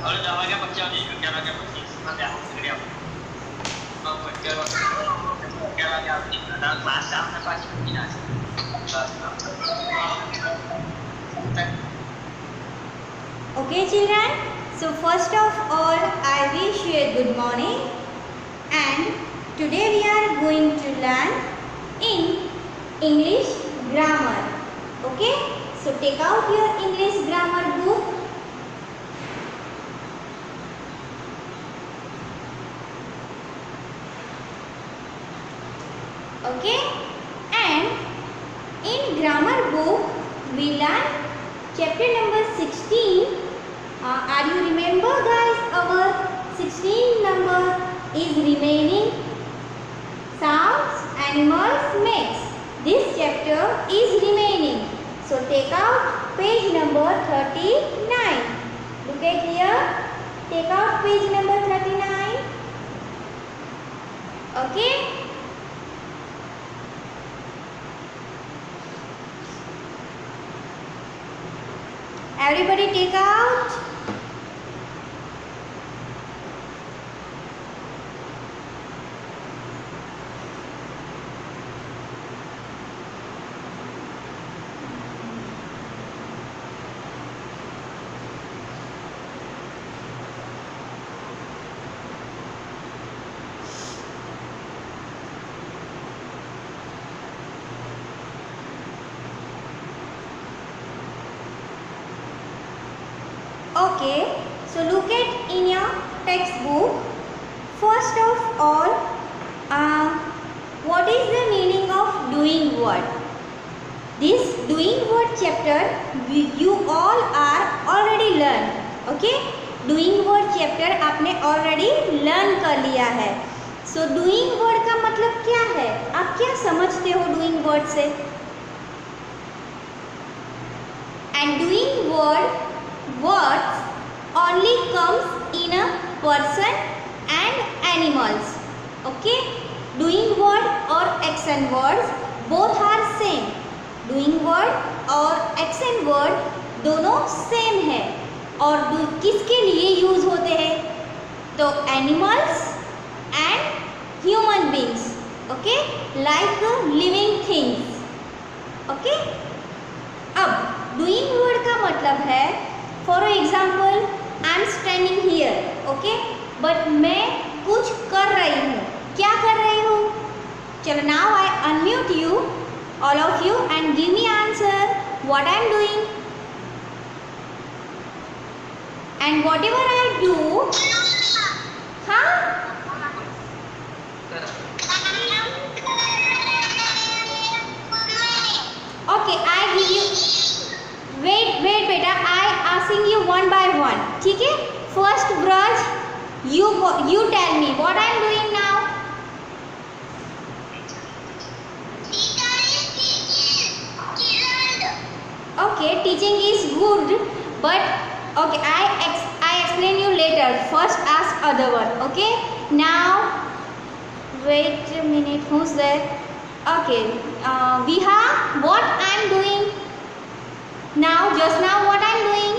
Kalau jalannya pecah nih, jalannya pecah, nanti aku segede apa? Mau jalannya ada kelas apa sih tidak? Okay children, so first of all I wish you a good morning, and today we are going to learn in English grammar. Okay, so take out your English grammar book. Okay, and in grammar book we learn chapter number 16. Are you remember guys, our 16 number is remaining sounds animals makes. This chapter is remaining, so take out page number 39. Look at here, take out page number 39. Okay, everybody take out. Okay, so look at in your textbook. First of all, what is the meaning of doing word? This doing word chapter you all are already learned. Okay, doing word chapter आपने already learn कर लिया है. So doing word का मतलब क्या है? आप क्या समझते हो doing word से? And doing word words only comes in a person and animals. Okay, doing word or action words both are same. Doing word और action word दोनों same है. और किसके लिए यूज होते हैं? तो animals and human beings. Okay, like living things. Okay, अब doing word का मतलब है, for example I am standing here, okay, but मैं कुछ कर रही हूँ. क्या कर रही हूँ? चलो, now I unmute you, all of you, and give me answer what I am doing. And whatever I do, हाँ? Okay, I give you. Wait बेटा, I asking you one by one. ठीक है? First Braj, you tell me what I am doing now. Okay, teaching is good, but okay, I explain you later. First ask other one. Okay? Now wait a minute. Who's there? Okay, Viha, what I am doing? Now, just now what I am doing?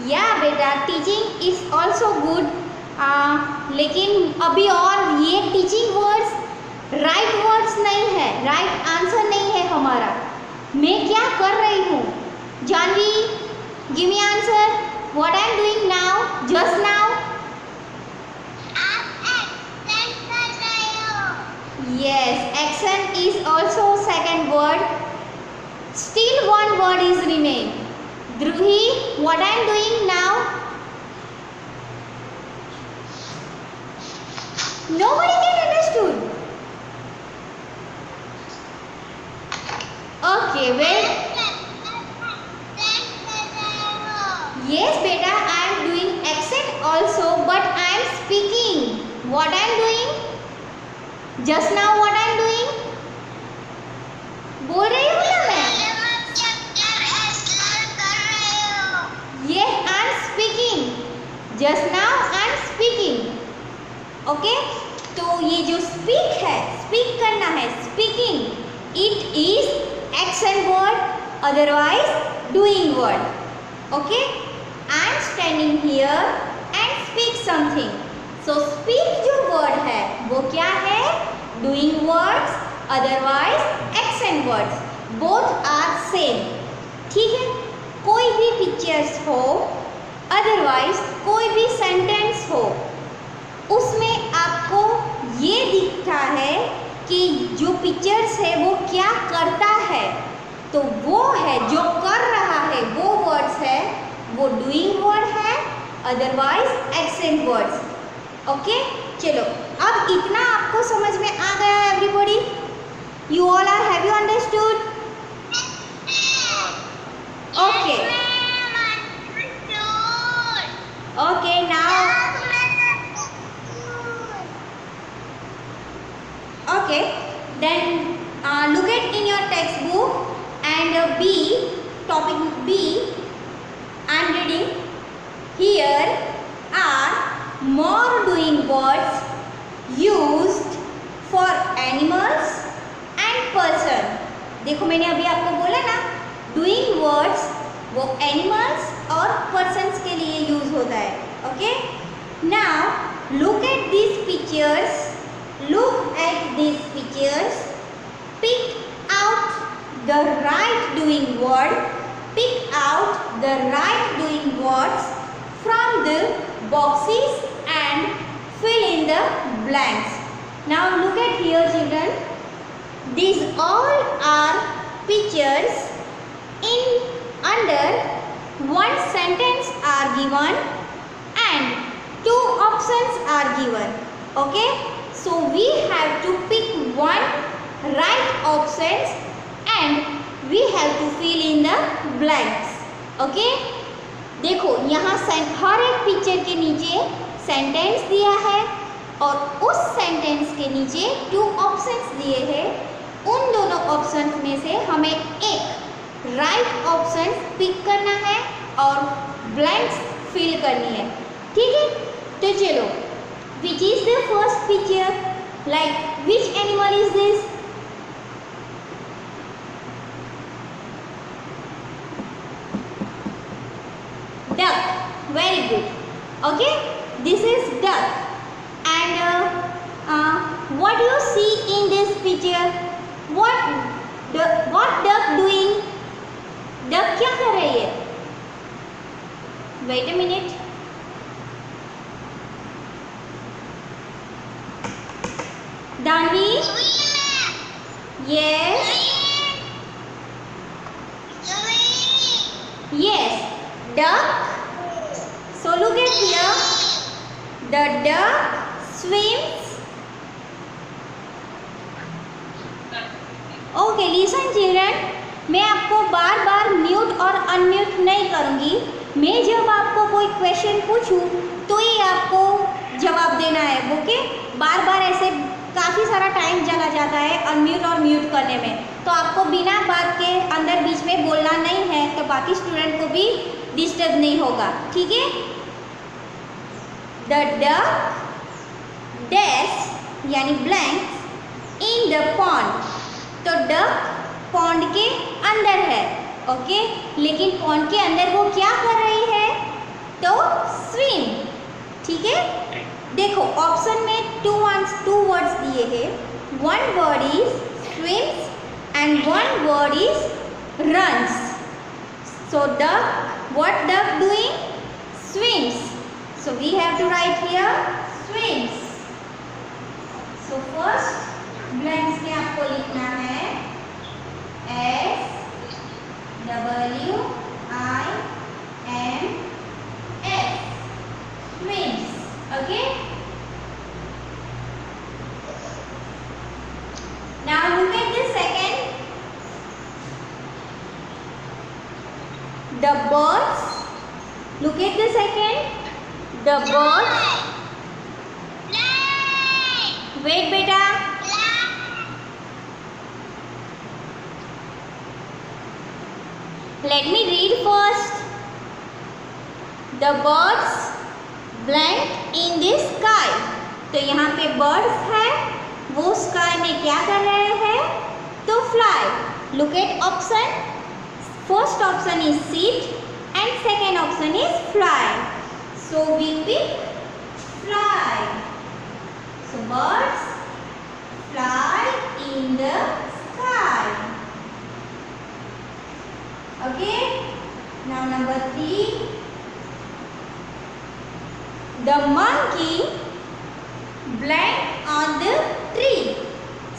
Yeah बेटा, teaching is also good. लेकिन अभी और ये teaching words right words नहीं है, right answer नहीं है हमारा. मैं क्या कर रही हूँ? Janvi, give me answer. What I am doing now? Just now? Yes, action is also second word. Still one word is remain. Dhruvi, what I am doing now? Nobody can understood. Okay, wait. Yes, beta, I am doing accent also, but I am speaking. What I am doing? Just now what I am doing? बोल रही हूँ ना मैं? Yes, I am speaking. Just now I am speaking. Okay? तो ये जो speak है, speak करना है, speaking. It is action word, otherwise doing word. Okay, I am standing here and speak something. So speak जो word है वो क्या है? Doing words, otherwise action words. Both are same. ठीक है, कोई भी पिक्चर्स हो, अदरवाइज कोई भी सेंटेंस हो, उसमें आपको ये दिखता है कि जो पिक्चर्स है वो क्या करता है, तो वो है जो कर रहा है, वो वर्ड्स है, वो डूइंग वर्ड है, अदरवाइज एक्शन वर्ड्स. ओके, चलो अब इतना आपको समझ में आ गया everybody? You all are have you understood? Okay okay, now okay, then look at in your textbook and topic B, I am reading. Here are more doing words used for animals and person. देखो मैंने अभी आपको बोला ना, doing words वो animals और persons के लिए यूज होता है. Okay, now look at these pictures. Look at these pictures. Pick out the right doing word. Pick out the right doing words from the boxes and fill in the blanks. Now look at here, children. These all are pictures. In under one sentence are given and two options are given. Okay. So we have to pick one right options and we have to fill in the blanks. Okay? देखो यहाँ हर एक picture के नीचे sentence दिया है और उस sentence के नीचे टू ऑप्शंस दिए हैं. उन दोनों ऑप्शंस में से हमें एक राइट ऑप्शन पिक करना है और ब्लैंक्स फिल करनी है. ठीक है, तो चलो, which is the first picture? Like which animal is this? Duck. Very good. Okay, this is duck. And what do you see in this picture? What duck doing? Duck क्या कर रही है? Wait a minute. Danvi? Yes. Yes. Duck. So look at here. The duck swims. Okay, listen children. मैं आपको बार बार mute और unmute नहीं करूँगी. मैं जब आपको कोई क्वेश्चन पूछूं तो ही आपको जवाब देना है. ओके, बार बार ऐसे काफ़ी सारा टाइम चला जाता है अनम्यूट और म्यूट करने में, तो आपको बिना बात के अंदर बीच में बोलना नहीं है, तो बाकी स्टूडेंट को भी डिस्टर्ब नहीं होगा. ठीक है? द डक डैश यानी ब्लैंक इन द पॉन्ड. तो डक पॉन्ड के अंदर है. ओके, लेकिन पॉन्ड के अंदर वो क्या कर रही है? तो स्विम. ठीक है, देखो ऑप्शन में टू वर्ड्स दिए हैं. One word is swims and one word is runs. So duck, what duck doing? Swims. So we have to write here swims. So first blanks में आपको लिखना है SWIMS. Swims. Okay. Now look at the second. The birds. Look at the second. The birds. Wait, beta. Let me read first. The birds blank in the sky. तो यहाँ पे birds है, वो sky में क्या कर रहे हैं? तो fly. Look at option. First option is sit and second option is fly. So we pick fly. So birds fly in the sky. Okay. Now number 3. The monkey blind on the tree.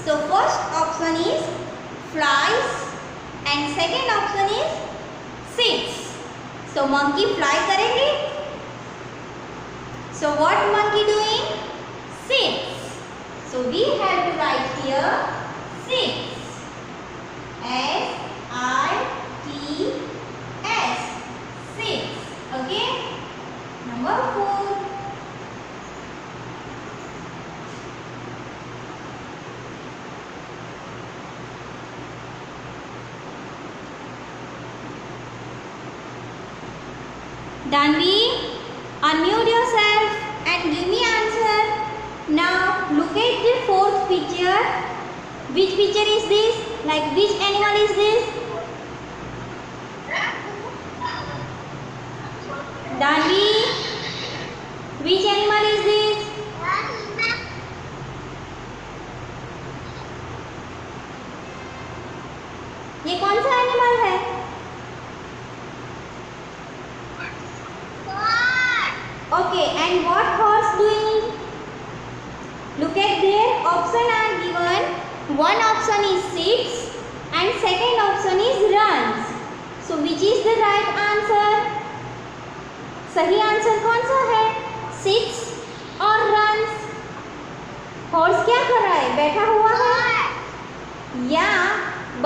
So first option is flies and second option is sits. So monkey fly करेंगे. So what monkey doing? Sits. So we have to write here sits. S-I-T-S. Sits. Okay. Number 4. Danvi, unmute yourself and give me answer. Now look at the fourth picture. Which picture is this? Like which animal is this? Danvi, which animal is this? ये कौन सा animal है? Okay, and what horse doing? Look at their option are given. One option is sits and second option is runs. So which is the right answer? सही answer कौन सा है? Sits और runs? Horse क्या कर रहा है? बैठा हुआ है? Yeah,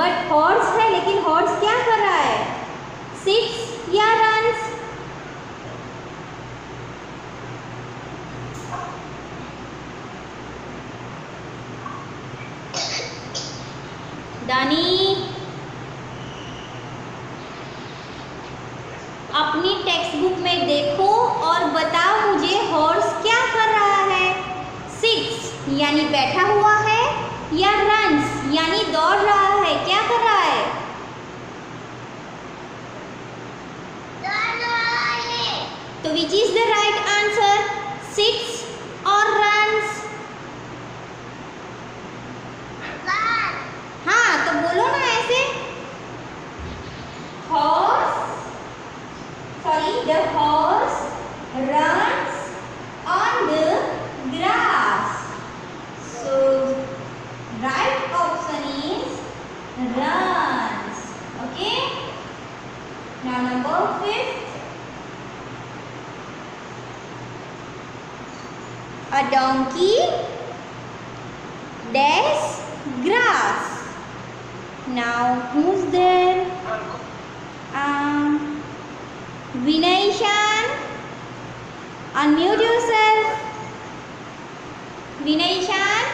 but horse है लेकिन horse क्या कर रहा है? Sits या runs? दानी, अपनी टेक्स्ट बुक में देखो और बताओ मुझे हॉर्स क्या कर रहा है? सिट्स यानी बैठा हुआ है या रन्स यानी दौड़ रहा है? क्या कर रहा है? तो which is the right answer? Sits और रन्स? हाँ, तो बोलो ना ऐसे. The horse runs on the grass. So right option is runs. Okay. Now number 5. A donkey dash grass. Now who's there? Vinay-shan, unmute yourself. Vinay-shan.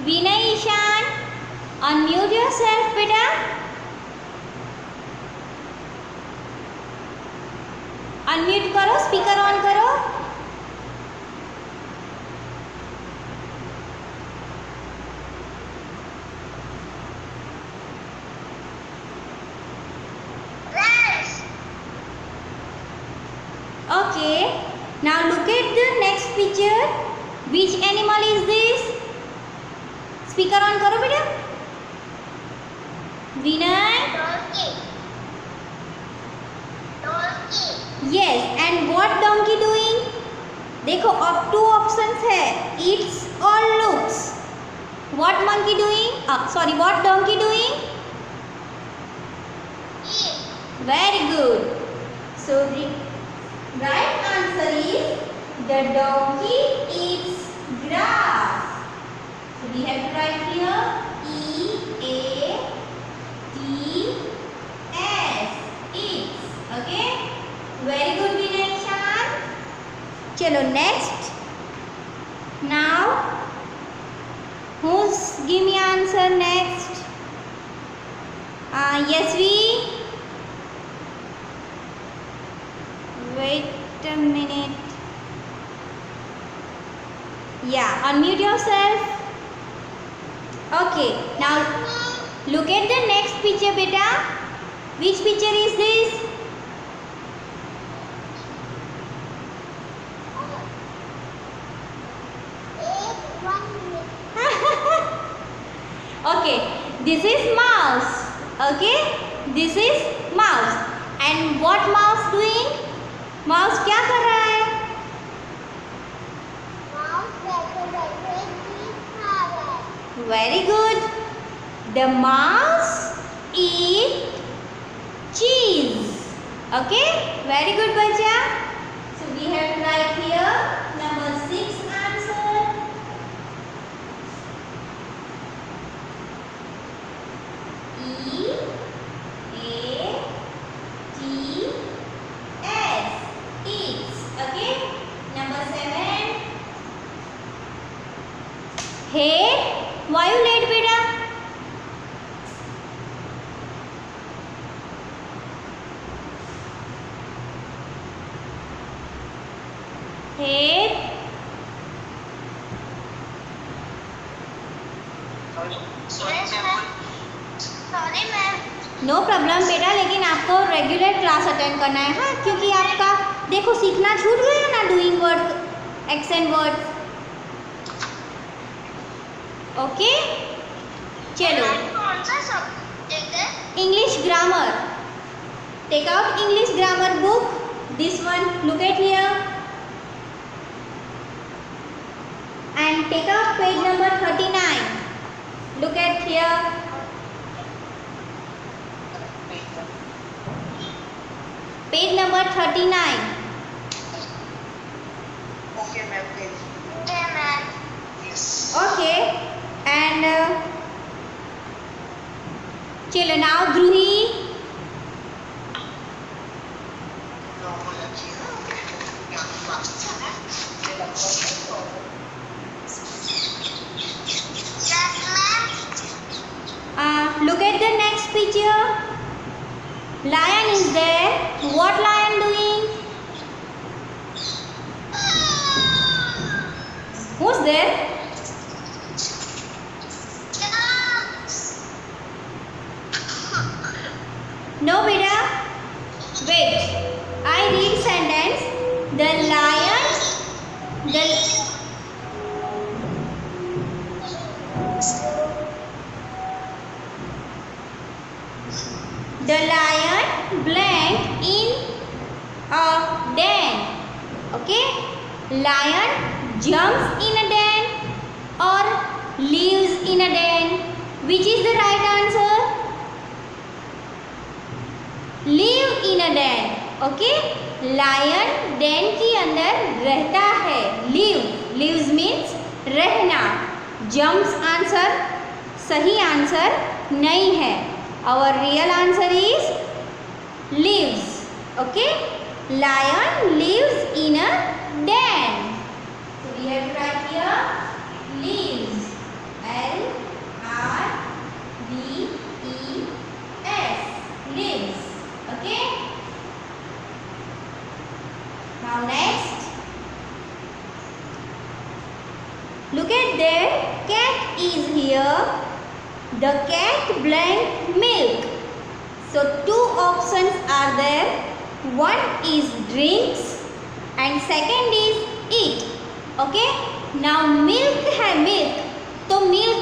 Vinay-shan, unmute yourself, beta. Unmute करो, speaker on करो. Okay, now look at the next picture. Which animal is this? Speaker on करो बेटा. Vinay. Donkey. Yes, and what donkey doing? देखो अब 2 options है. Eats or looks. What monkey doing? What donkey doing? Eat. Very good. So the right answer is the donkey eats grass. So we have to write here E-A-T-S. Eats. Okay. Very good, Vinay-shan. Chalo next. Now who's give me answer next? Yasvi. Wait a minute. Yeah, unmute yourself. Okay, now look at the next picture, beta. Which picture is this? Okay, this is mouse. Okay, this is mouse. And what mouse doing? Mouse क्या कर रहा है? Very good. The mouse eat cheese. Okay, very good, bacha. So we have to write here number 6 answer. E-A-T-S. Eats. Okay. Number 7. Hey, why you late, beta? Hey. Sorry ma'am. No problem बेटा, लेकिन आपको regular class attend करना है, हाँ, क्योंकि आपका देखो सीखना छूट गया ना, doing word, action word. Okay, चलो कौन सा सब्जेक्ट है? English grammar. Take out English grammar book, this one, look at here and take out page number 39. Look at here. Page number 39. Okay, ma'am. Okay, ma'am. Yes. Okay, and chalo now Dhruhi. Look at the next picture. Lion is there. What lion doing? Who's there? No, beta. Wait. I read sentence. The lion. The lion blank in a den. Okay? Lion jumps in a den or lives in a den. Which is the right answer? Live in a den. Okay? Lion den के अंदर रहता है. Live. Lives means रहना. Jumps answer सही answer नहीं है. Our real answer is lives. Okay? Lion lives in a den. So we have to write here lives. L-I-V-E-S. Lives. Okay? Now next. Look at there. Cat is here. The cat blank milk. So two options are there. One is drinks and second is eat. Okay? Now milk है milk. तो milk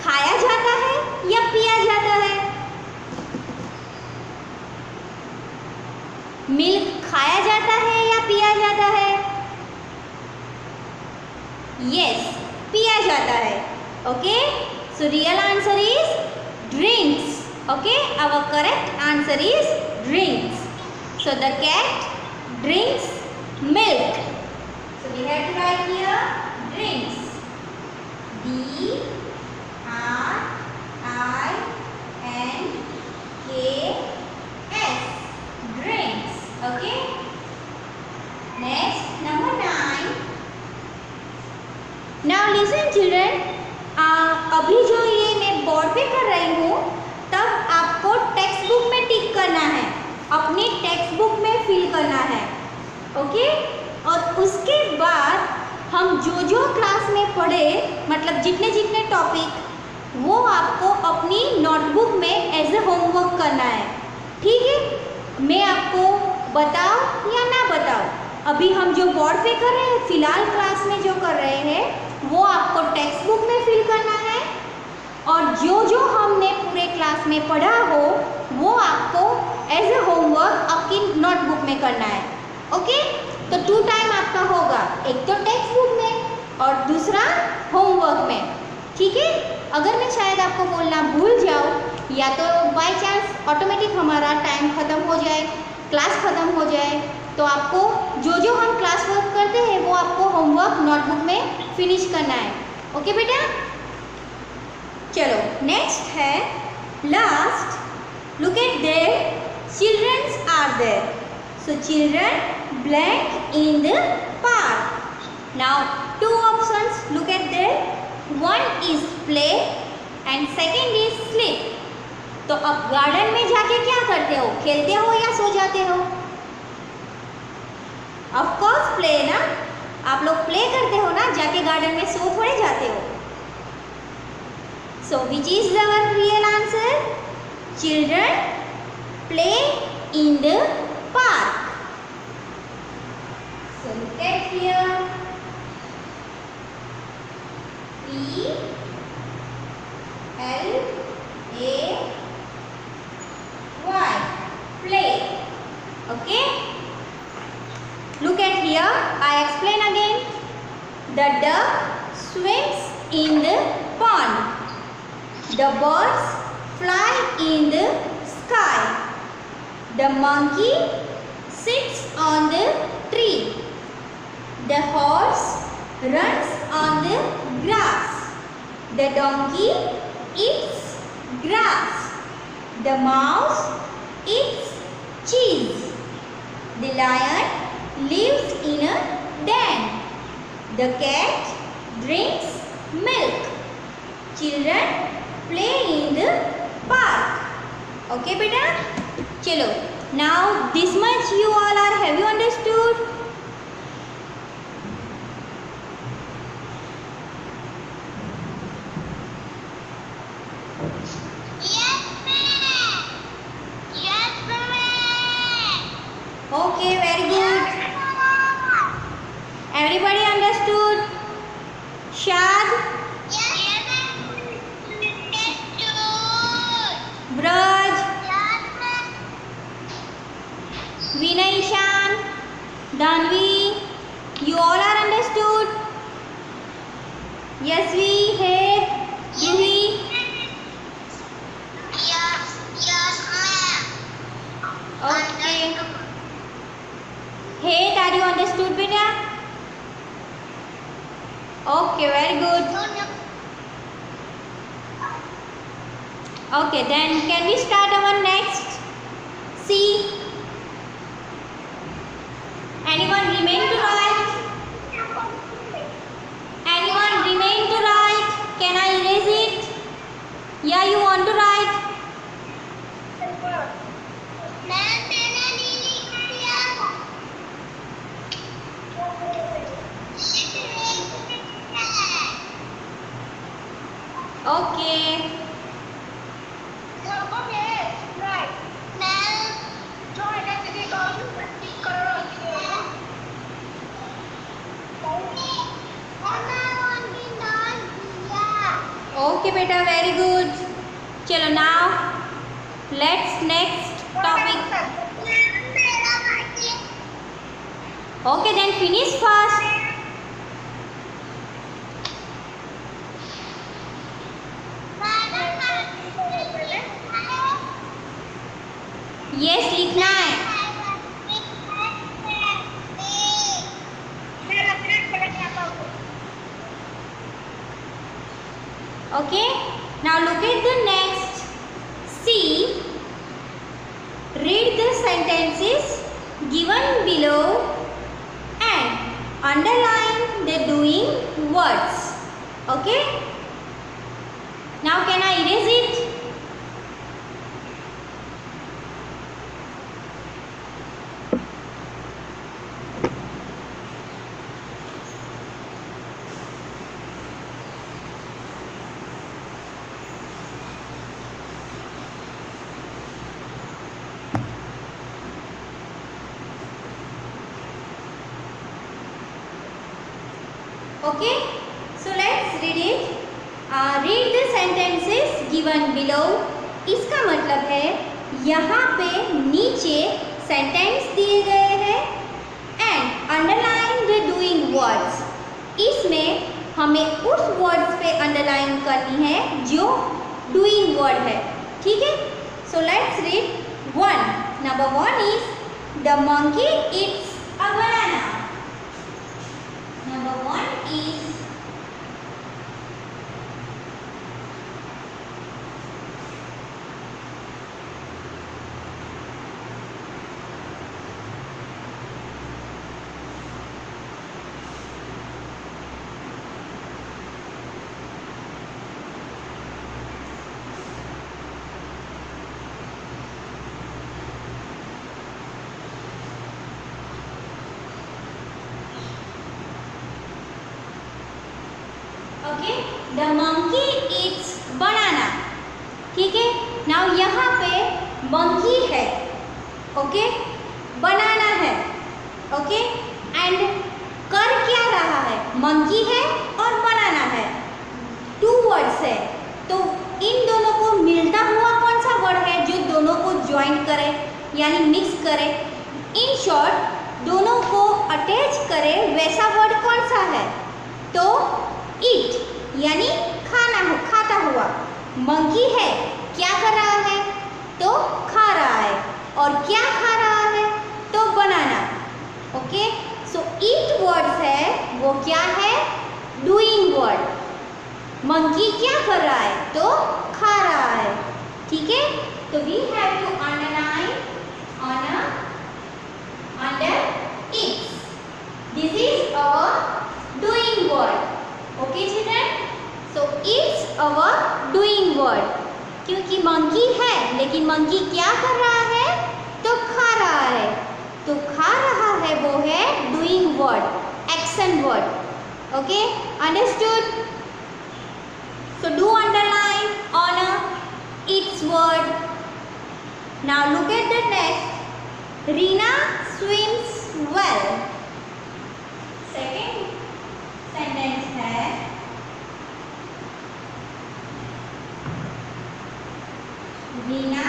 खाया जाता है या पिया जाता है? Milk खाया जाता है या पिया जाता है? Yes, पिया जाता है. Okay? So real answer is drinks. Okay? Our correct answer is drinks. So the cat drinks milk. So we have to write here drinks. D-R-I-N-K-S. Drinks. Okay? Next, number 9. Now listen children. अभी जो ये मैं board पे कर रही हूँ, तब आपको टेक्स्ट बुक में टिक करना है, अपनी टेक्स्ट बुक में फिल करना है. ओके। और उसके बाद हम जो क्लास में पढ़े, मतलब जितने जितने टॉपिक, वो आपको अपनी नोटबुक में एज ए होमवर्क करना है, ठीक है। मैं आपको बताऊं या ना बताऊं, अभी हम जो बोर्ड पे कर रहे हैं, फिलहाल क्लास में जो कर रहे हैं वो आपको टेक्स्ट बुक में फिल करना है, और जो हमने पूरे क्लास में पढ़ा हो वो आपको एज ए होमवर्क आपकी नोटबुक में करना है, ओके। तो 2 टाइम आपका होगा, एक तो टेक्स्ट बुक में और दूसरा होमवर्क में, ठीक है। अगर मैं शायद आपको बोलना भूल जाऊँ या तो बाय चांस ऑटोमेटिक हमारा टाइम ख़त्म हो जाए, क्लास ख़त्म हो जाए, तो आपको जो हम क्लास वर्क करते हैं वो आपको होमवर्क नोटबुक में फिनिश करना है, ओके बेटा। चलो नेक्स्ट है last, look at there childrens are there, so children blank in the park. Now 2 options, look at there, one is play and second is sleep. तो अब गार्डन में जाके क्या करते हो, खेलते हो या सो जाते हो? ऑफ कोर्स प्ले ना, आप लोग प्ले करते हो ना, जाके गार्डन में सो थोड़े जाते हो। So which is our real answer? Children play in the park. So look at here, P L A Y, play, okay. Look at here, I explain again. The duck swims in the pond, the birds fly in the sky, the monkey sits on the tree, the horse runs on the grass, the donkey eats grass, the mouse eats cheese, the lion lives in a den, the cat drinks milk, children play in the park, okay beta. Chalo, now this much you all are, have you understood? Okay, very good. Everybody understood? Shad? Braj? Vinay, Ishan? Danvi? You all are understood? Yasvi, Hed, Juhi? Okay. Hey, are you understood, beta? Okay, very good. Okay, then can we start our next? See, anyone remain to write? Anyone remain to write? Can I erase it? Yeah, you want to write? Okay. Okay beta, very good. Chalo, now let's next topic. Okay, then finish first. Yes, लिखना है. Okay, now look at the next. See, read the sentences given below and underline the doing words. Okay, now can I erase it? Okay, so let's read it. Read the sentences given below. इसका मतलब है यहाँ पे नीचे sentence दिए गए हैं and underline the doing words. इसमें हमें उस वर्ड्स पे अंडरलाइन करनी है जो डूइंग वर्ड है. ठीक है, so let's read one. Number 1 is the monkey it's a banana. Number 1 is okay, the monkey it's banana. ठीक है, नाउ यहाँ पे मंकी है, ओके, बनाना है, ओके, एंड कर क्या रहा है? मंकी है और बनाना है, 2 वर्ड्स है. तो इन दोनों को मिलता हुआ कौन सा वर्ड है जो दोनों को ज्वाइन करे यानी मिक्स करे? इन शॉर्ट दोनों को अटैच करे वैसा वर्ड कौन सा है? तो ईट यानी खाना हो, खाता हुआ. मंकी है, क्या कर रहा है? तो खा रहा है. और क्या खा रहा है? तो बनाना. ओके, सो ईट वर्ड्स है वो क्या है? Doing word. मंकी क्या कर रहा है? तो खा रहा है. ठीक है, तो we have to underline under its. This is our doing word. Okay children, so it's our doing word. क्योंकि मंकी है लेकिन मंकी क्या कर रहा है? तो खा रहा है. तो खा रहा है वो है doing word, action word. Okay, understood? So do underline on its word. Now look at the next. Reena swims well. Second sentence है Reena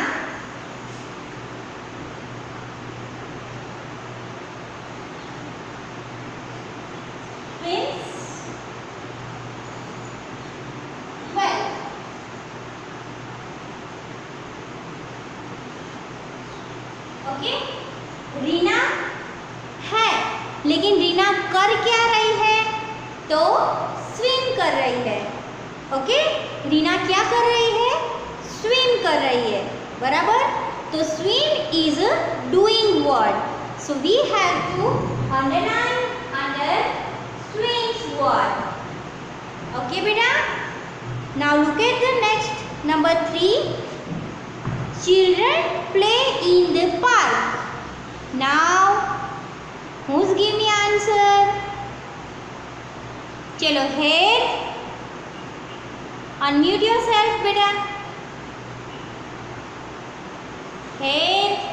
swims well. Okay, Reena है लेकिन रीना कर क्या रही है? तो स्विम कर रही है. ओके, रीना क्या कर रही है? स्विम कर रही है. बराबर, तो swim is doing word. So we have to underline under swims word. Okay बेटा, now look at the next. Number 3, children play in the park. Now who's give me answer? चलो हेड, अनम्यूट योरसेल्फ बेटा. Head,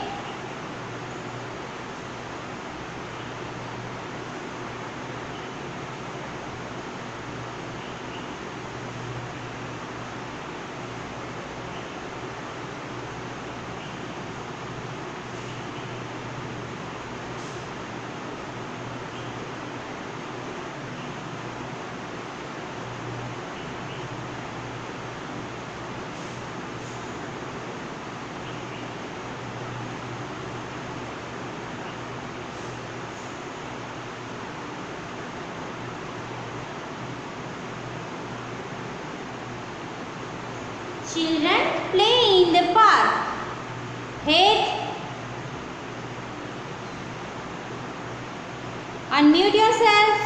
children play in the park. Head, unmute yourself.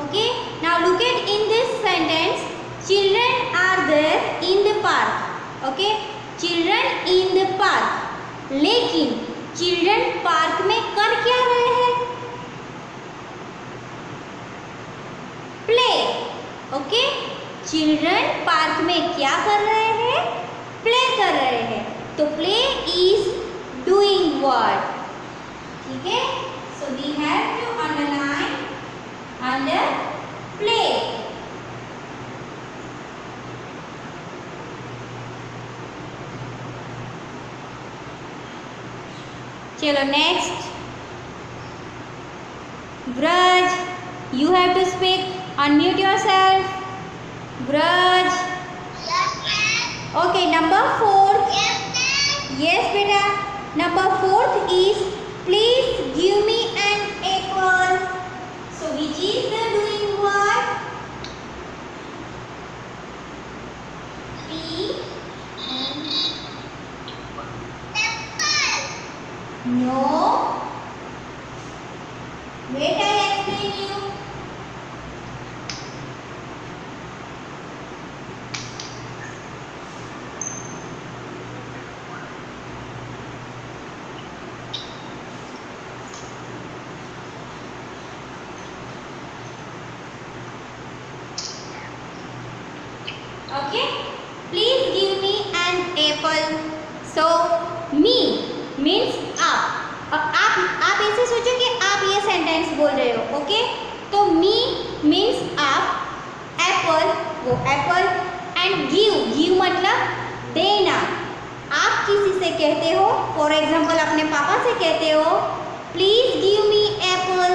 Okay, now look at in this sentence, children are there in the park. Okay, children in the park. लेकिन children park में कर क्या रहे हैं? Play. Okay, children park में क्या कर रहे हैं? प्ले कर रहे हैं. तो प्ले इज डूइंग वर्ड. ठीक है, So we have to underline under play. चलो next. Braj, you have to speak. Unmute yourself. Braj. Yes, ma'am. Okay, number 4. Yes, ma'am. Yes, beta. Number 4th is please give me an apple. So which is the doing word? P. Apple. No. Wait, I explain you. Okay, please give me an apple. So me means आप. आप ऐसे सोचो कि आप ये sentence बोल रहे हो. ओके, तो मी मीन्स आप, एप्पल वो एप्पल, एंड गिव मतलब देना. आप किसी से कहते हो, फॉर एग्जाम्पल अपने पापा से कहते हो प्लीज गिव मी एप्पल.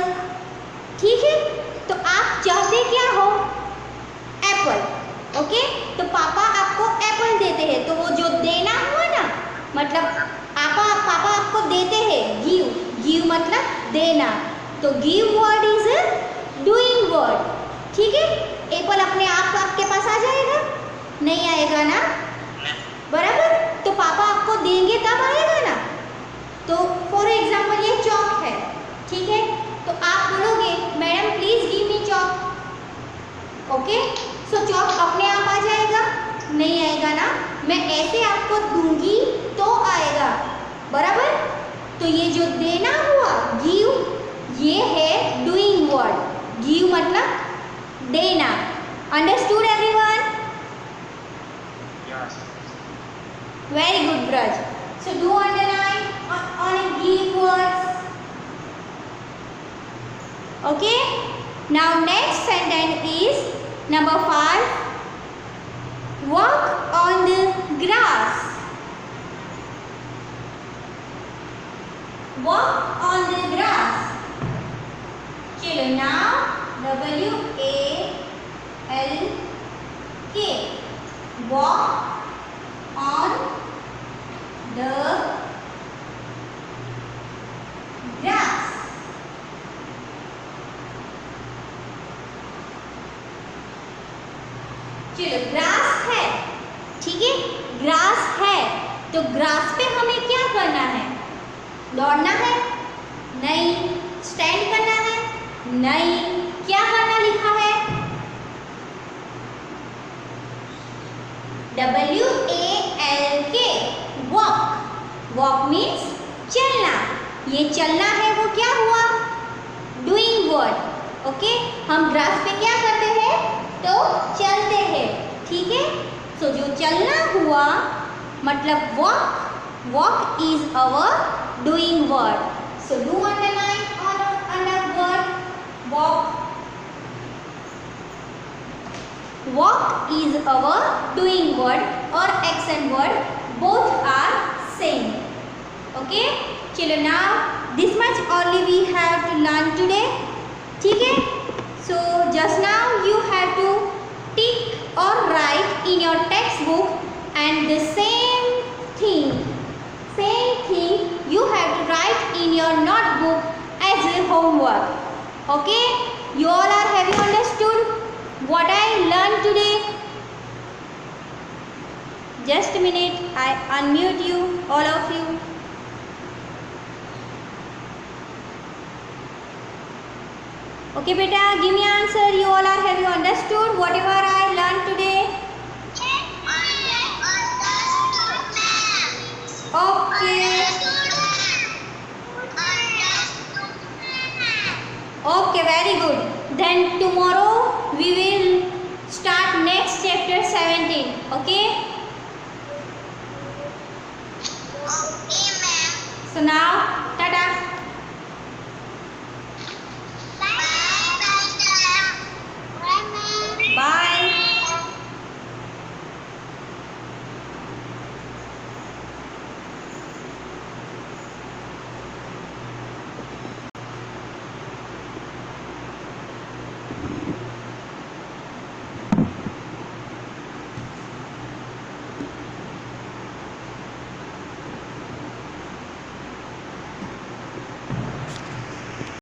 ठीक है, तो आप चाहते क्या हो? एप्पल. ओके, तो पापा आपको एप्पल देते हैं, तो वो जो देना हुआ ना, मतलब पापा आपको देते हैं. गिव मतलब देना, तो give word is doing word. ठीक है, एप्पल अपने आप आपके पास आ जाएगा? नहीं आएगा ना, बराबर. तो पापा आपको देंगे तब आएगा ना. तो फॉर एग्जाम्पल ये चॉक है. ठीक है, तो आप बोलोगे madam please give me chalk. Okay, so chalk अपने आप आ जाएगा? नहीं आएगा ना, मैं ऐसे आपको दूंगी तो आएगा, बराबर. तो ये जो देना हुआ गिव, ये है डूइंग वर्ड. गिव मतलब देना. Understood everyone? Yes. Very good, Braj. So do underline on a give words. Okay. Now next sentence is number 5. Walk on the grass. Walk on the grass. चलो now WALK. Walk on the grass. चलो grass है. ठीक है, grass है, तो grass पे हमें क्या करना है? दौड़ना है? नहीं. स्टैंड करना है? नहीं. क्या करना लिखा है? WALK. वॉक. वॉक मीन्स चलना. ये चलना है, वो क्या हुआ? Doing word. ओके, हम ग्रास पे क्या करते हैं? तो चलते हैं. ठीक है, सो जो चलना हुआ मतलब walk. Walk is our doing word. So do underline under word walk. Walk is our doing word or action word. Both are same. Okay. चलो now this much only we have to learn today. ठीक है. So just now you have to tick or write in your textbook, and the same thing you have to write in your notebook as a homework. Okay, you all are have you understood what I learned today? Just a minute, I unmute you, all of you. Okay beta, give me answer. You all are have you understood whatever I learned today? Okay. Okay, very good. Then tomorrow we will start next chapter 17. Okay. Okay, ma'am. So now